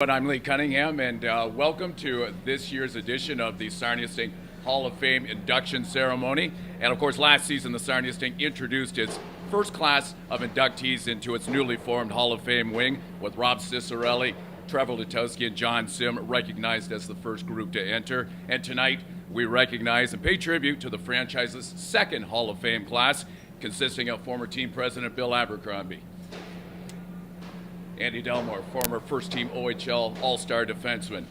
But I'm Lee Cunningham, and welcome to this year's edition of the Sarnia Sting Hall of Fame induction ceremony. And of course, last season, the Sarnia Sting introduced its first class of inductees into its newly formed Hall of Fame wing, with Rob Cicerelli, Trevor Lutowski, and John Sim recognized as the first group to enter. And tonight, we recognize and pay tribute to the franchise's second Hall of Fame class, consisting of former team president Bill Abercrombie, Andy Delmore, former first-team OHL All-Star defenseman,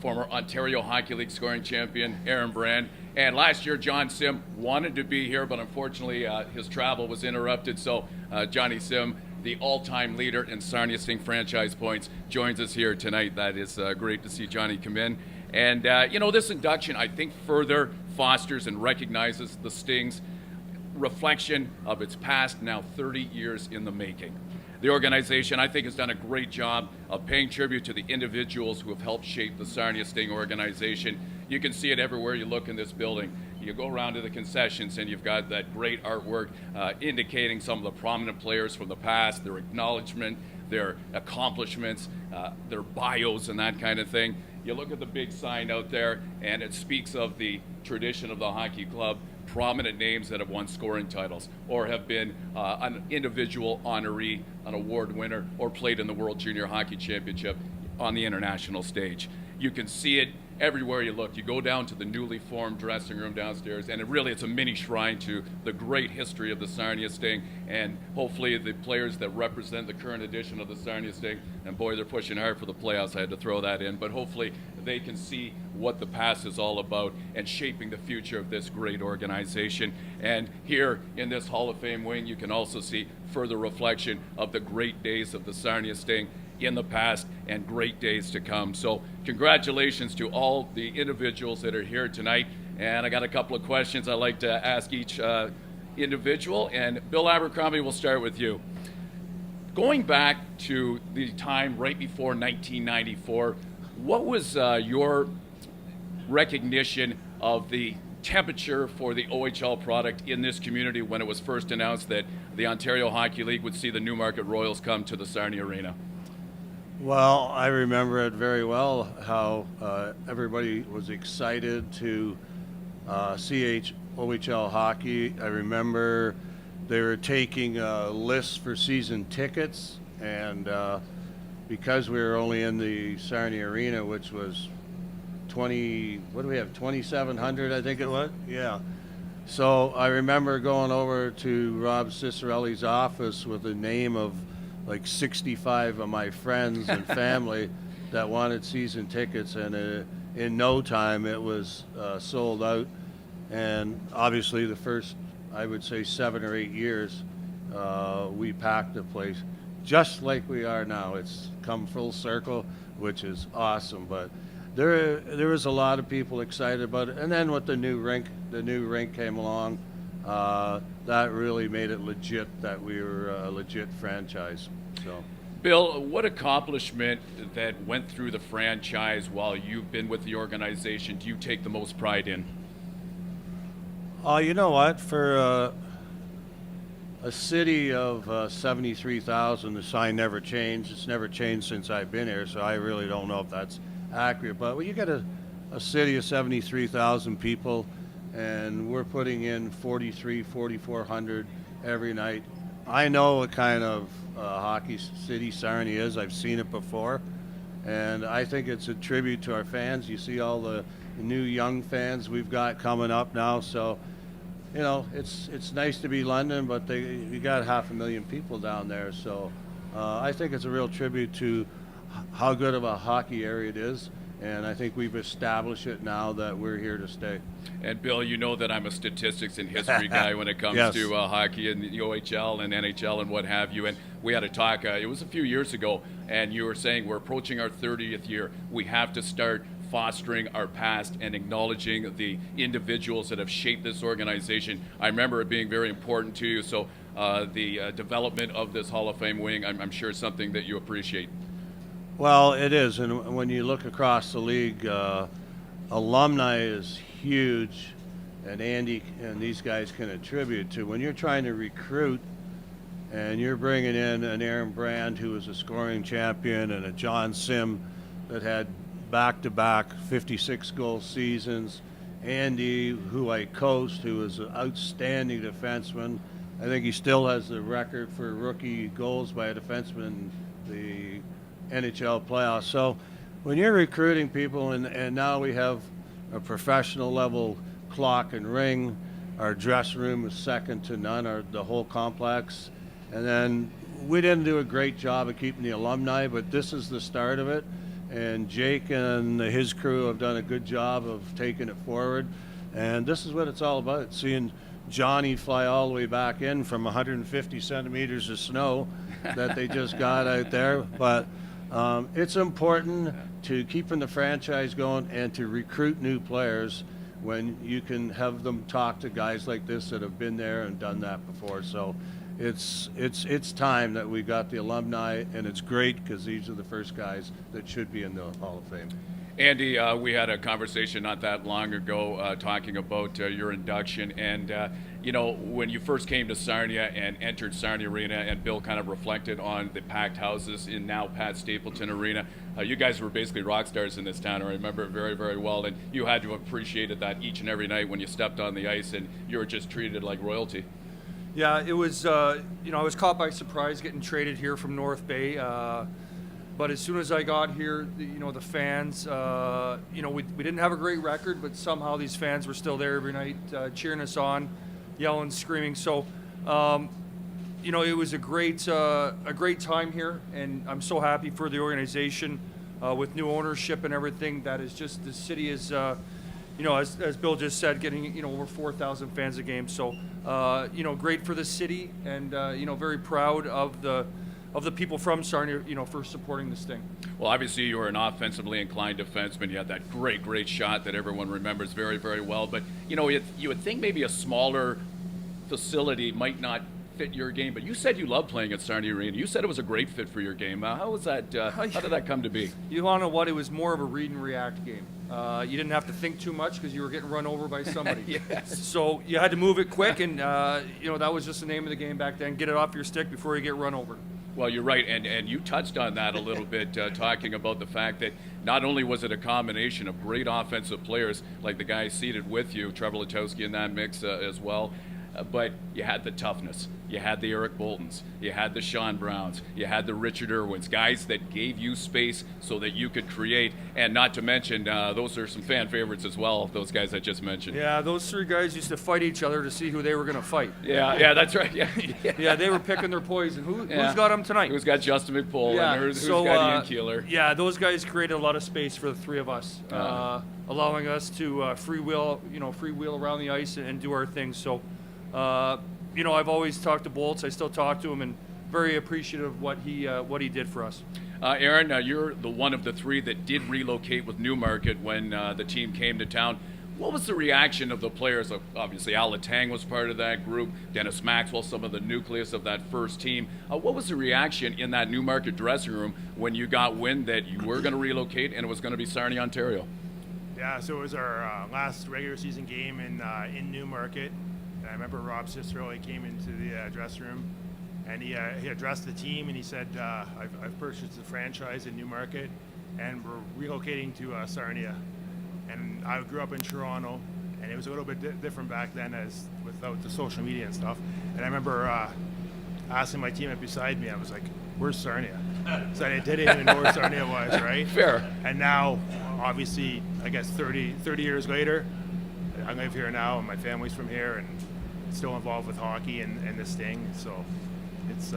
former Ontario Hockey League scoring champion Aaron Brand, and last year John Sim wanted to be here, but unfortunately his travel was interrupted, so Johnny Sim, the all-time leader in Sarnia Sting franchise points, joins us here tonight. That is great to see Johnny come in. And, this induction, I think, further fosters and recognizes the Sting's reflection of its past, now 30 years in the making. The organization, I think, has done a great job of paying tribute to the individuals who have helped shape the Sarnia Sting organization. You can see it everywhere you look in this building. You go around to the concessions and you've got that great artwork indicating some of the prominent players from the past, their acknowledgement, their accomplishments, their bios and that kind of thing. You look at the big sign out there and it speaks of the tradition of the hockey club, prominent names that have won scoring titles or have been an individual honoree, an award winner, or played in the World Junior Hockey Championship on the international stage. You can see it everywhere you look. You go down to the newly formed dressing room downstairs, and it's a mini shrine to the great history of the Sarnia Sting, and hopefully the players that represent the current edition of the Sarnia Sting, and boy, they're pushing hard for the playoffs, I had to throw that in, but hopefully they can see what the past is all about and shaping the future of this great organization. And here in this Hall of Fame wing, you can also see further reflection of the great days of the Sarnia Sting in the past and great days to come. So congratulations to all the individuals that are here tonight. And I got a couple of questions I'd like to ask each individual. And Bill Abercrombie, we'll start with you. Going back to the time right before 1994, what was your recognition of the temperature for the OHL product in this community when it was first announced that the Ontario Hockey League would see the Newmarket Royals come to the Sarnia Arena? Well, I remember it very well, how everybody was excited to see OHL hockey. I remember they were taking lists for season tickets, and because we were only in the Sarnia Arena, which was 2,700, I think it was? Yeah. So I remember going over to Rob Cicerelli's office with the name of like 65 of my friends and family that wanted season tickets, and in no time it was sold out. And obviously the first, I would say, 7 or 8 years, we packed the place just like we are now. It's come full circle, which is awesome. But there was a lot of people excited about it. And then with the new rink came along, that really made it legit that we were a legit franchise. So, Bill, what accomplishment that went through the franchise while you've been with the organization do you take the most pride in? You know what? For a city of 73,000, the sign never changed. It's never changed since I've been here, so I really don't know if that's accurate. But when you get a city of 73,000 people, and we're putting in 4,400 every night, I know what kind of hockey city Sarnia is. I've seen it before, and I think it's a tribute to our fans. You see all the new young fans we've got coming up now, so it's nice to be London, but you got 500,000 people down there, so I think it's a real tribute to how good of a hockey area it is. And I think we've established it now that we're here to stay. And Bill, you know that I'm a statistics and history guy when it comes Yes. to hockey and the OHL and NHL and what have you. And we had a talk, it was a few years ago, and you were saying we're approaching our 30th year. We have to start fostering our past and acknowledging the individuals that have shaped this organization. I remember it being very important to you. So the development of this Hall of Fame wing, I'm sure is something that you appreciate. Well, it is, and when you look across the league, alumni is huge, and Andy and these guys can attribute to. When you're trying to recruit and you're bringing in an Aaron Brand who was a scoring champion and a John Sim that had back-to-back 56-goal seasons. Andy, who I coached, who was an outstanding defenseman. I think he still has the record for rookie goals by a defenseman in the NHL playoffs. So when you're recruiting people, and now we have a professional level clock and ring, our dressing room is second to none, the whole complex. And then we didn't do a great job of keeping the alumni, but this is the start of it. And Jake and his crew have done a good job of taking it forward. And this is what it's all about, seeing Johnny fly all the way back in from 150 centimeters of snow that they just got out there. But it's important to keeping the franchise going and to recruit new players when you can have them talk to guys like this that have been there and done that before. So it's time that we got the alumni, and it's great because these are the first guys that should be in the Hall of Fame. Andy, we had a conversation not that long ago talking about your induction, and when you first came to Sarnia and entered Sarnia Arena, and Bill kind of reflected on the packed houses in now Pat Stapleton Arena. You guys were basically rock stars in this town. I remember it very, very well, and you had to have appreciated that each and every night when you stepped on the ice and you were just treated like royalty. Yeah, it was, I was caught by surprise getting traded here from North Bay. But as soon as I got here, the fans, we didn't have a great record, but somehow these fans were still there every night, cheering us on, yelling, screaming. So, it was a great time here, and I'm so happy for the organization with new ownership and everything. That is just, the city is, as Bill just said, getting, over 4,000 fans a game. So, great for the city, and, very proud of the people from Sarnia, for supporting this thing. Well, obviously you were an offensively inclined defenseman. You had that great shot that everyone remembers very, very well. But, you would think maybe a smaller facility might not fit your game. But you said you loved playing at Sarnia Arena. You said it was a great fit for your game. How was that? How did that come to be? You want to know what? It was more of a read and react game. You didn't have to think too much because you were getting run over by somebody. Yes. So you had to move it quick, and that was just the name of the game back then. Get it off your stick before you get run over. Well, you're right, and you touched on that a little bit, talking about the fact that not only was it a combination of great offensive players, like the guy seated with you, Trevor Letowski in that mix as well, but you had the toughness. You had the Eric Boltons. You had the Sean Browns. You had the Richard Irwins, guys that gave you space so that you could create. And not to mention, those are some fan favorites as well, those guys I just mentioned. Yeah, those three guys used to fight each other to see who they were going to fight. Yeah, that's right. Yeah, yeah, they were picking their poison. Who's got them tonight? Who's got Justin McPull? Yeah, and who's got Ian Keeler? Yeah, those guys created a lot of space for the three of us, allowing us to freewheel around the ice and do our thing. So. I've always talked to Bolts. I still talk to him, and very appreciative of what he did for us. Aaron, you're the one of the three that did relocate with Newmarket when the team came to town. What was the reaction of the players? Obviously, Al Letang was part of that group. Dennis Maxwell, some of the nucleus of that first team. What was the reaction in that Newmarket dressing room when you got wind that you were going to relocate and it was going to be Sarnia, Ontario? Yeah, so it was our last regular season game in Newmarket. I remember Rob Cicero came into the dressing room, and he addressed the team, and he said, I've purchased the franchise in Newmarket, and we're relocating to Sarnia. And I grew up in Toronto, and it was a little bit different back then as without the social media and stuff. And I remember asking my teammate beside me, I was like, where's Sarnia? So I didn't even know where Sarnia was, right? Fair. And now, obviously, I guess 30 years later, I live here now, and my family's from here, and still involved with hockey and this thing, so it's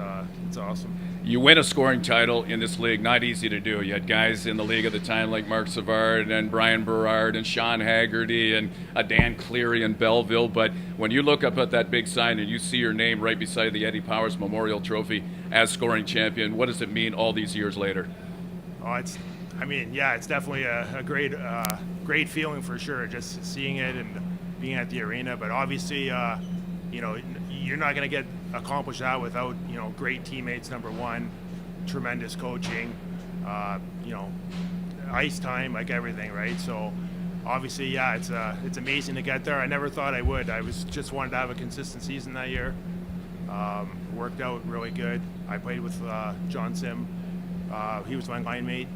awesome. You win a scoring title in this league, not easy to do. You had guys in the league at the time like Mark Savard and Brian Berard and Sean Haggerty and Dan Cleary in Belleville, but when you look up at that big sign and you see your name right beside the Eddie Powers Memorial Trophy as scoring champion, what does it mean all these years later? Oh, it's definitely a great feeling for sure, just seeing it and being at the arena, but obviously you're not going to accomplish that without great teammates, number one, tremendous coaching, ice time, like everything, right? So obviously, it's amazing to get there. I never thought I would. I just wanted to have a consistent season that year. Worked out really good. I played with John Sim He was my line mate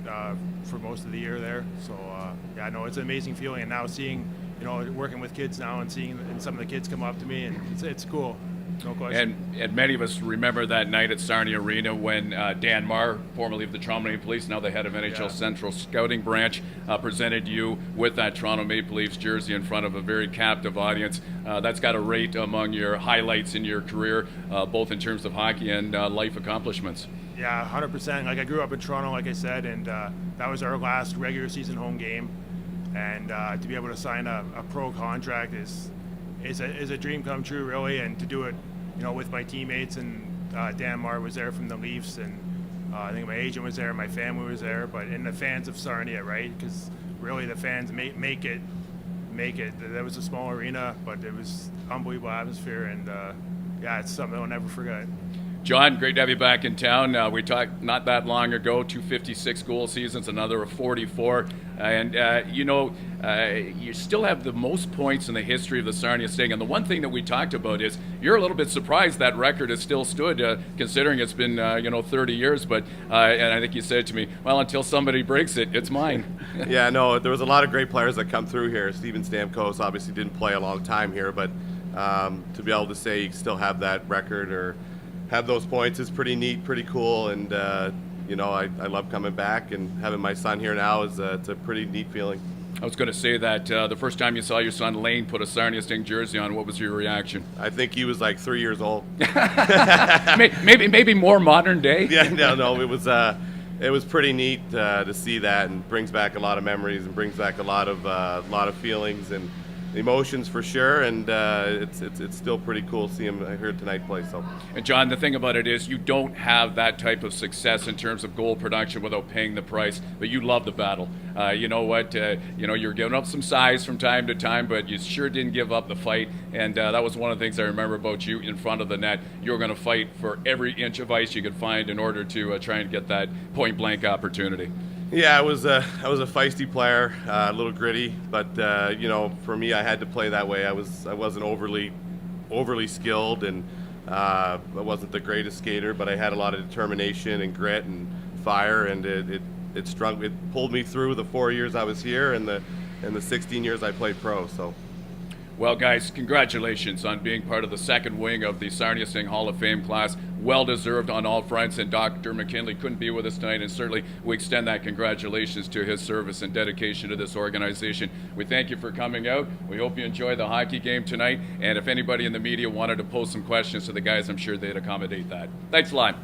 for most of the year there. So yeah, no, it's an amazing feeling. And now seeing, working with kids now and seeing some of the kids come up to me, and it's cool. No question. And many of us remember that night at Sarnia Arena when Dan Marr, formerly of the Toronto Maple Leafs, now the head of NHL Central Scouting Branch, presented you with that Toronto Maple Leafs jersey in front of a very captive audience. That's got a rate among your highlights in your career, both in terms of hockey and life accomplishments. Yeah, 100%. Like, I grew up in Toronto, like I said, and that was our last regular season home game. And to be able to sign a pro contract is a dream come true, really. And to do it, with my teammates, and Dan Marr was there from the Leafs, and I think my agent was there, my family was there, and the fans of Sarnia, right? Because really the fans make it. That was a small arena, but it was unbelievable atmosphere, and yeah, it's something I'll never forget. John, great to have you back in town. We talked not that long ago, 256 goal seasons, another 44. And, you still have the most points in the history of the Sarnia Sting. And the one thing that we talked about is you're a little bit surprised that record has still stood, considering it's been, 30 years. But and I think you said to me, well, until somebody breaks it, it's mine. Yeah, no, there was a lot of great players that come through here. Steven Stamkos obviously didn't play a long time here, but to be able to say you still have that record or have those points is pretty neat, pretty cool, and I love coming back, and having my son here now is it's a pretty neat feeling. I was going to say that the first time you saw your son Lane put a Sarnia Sting jersey on, what was your reaction? I think he was like 3 years old. maybe more modern day. Yeah, no, it was pretty neat to see that, and brings back a lot of memories and brings back a lot of feelings and emotions for sure, and it's still pretty cool to see him here tonight play. So, and John, the thing about it is you don't have that type of success in terms of goal production without paying the price, but you love the battle. You know what, you're giving up some size from time to time, but you sure didn't give up the fight, and that was one of the things I remember about you in front of the net. You were going to fight for every inch of ice you could find in order to try and get that point blank opportunity. Yeah, I was a feisty player, a little gritty, but for me, I had to play that way. I wasn't overly skilled, and I wasn't the greatest skater, but I had a lot of determination and grit and fire, and it pulled me through the 4 years I was here and the 16 years I played pro. So. Well, guys, congratulations on being part of the second wing of the Sarnia Sting Hall of Fame class. Well-deserved on all fronts, and Dr. McKinley couldn't be with us tonight, and certainly we extend that congratulations to his service and dedication to this organization. We thank you for coming out. We hope you enjoy the hockey game tonight, and if anybody in the media wanted to pose some questions to the guys, I'm sure they'd accommodate that. Thanks a lot.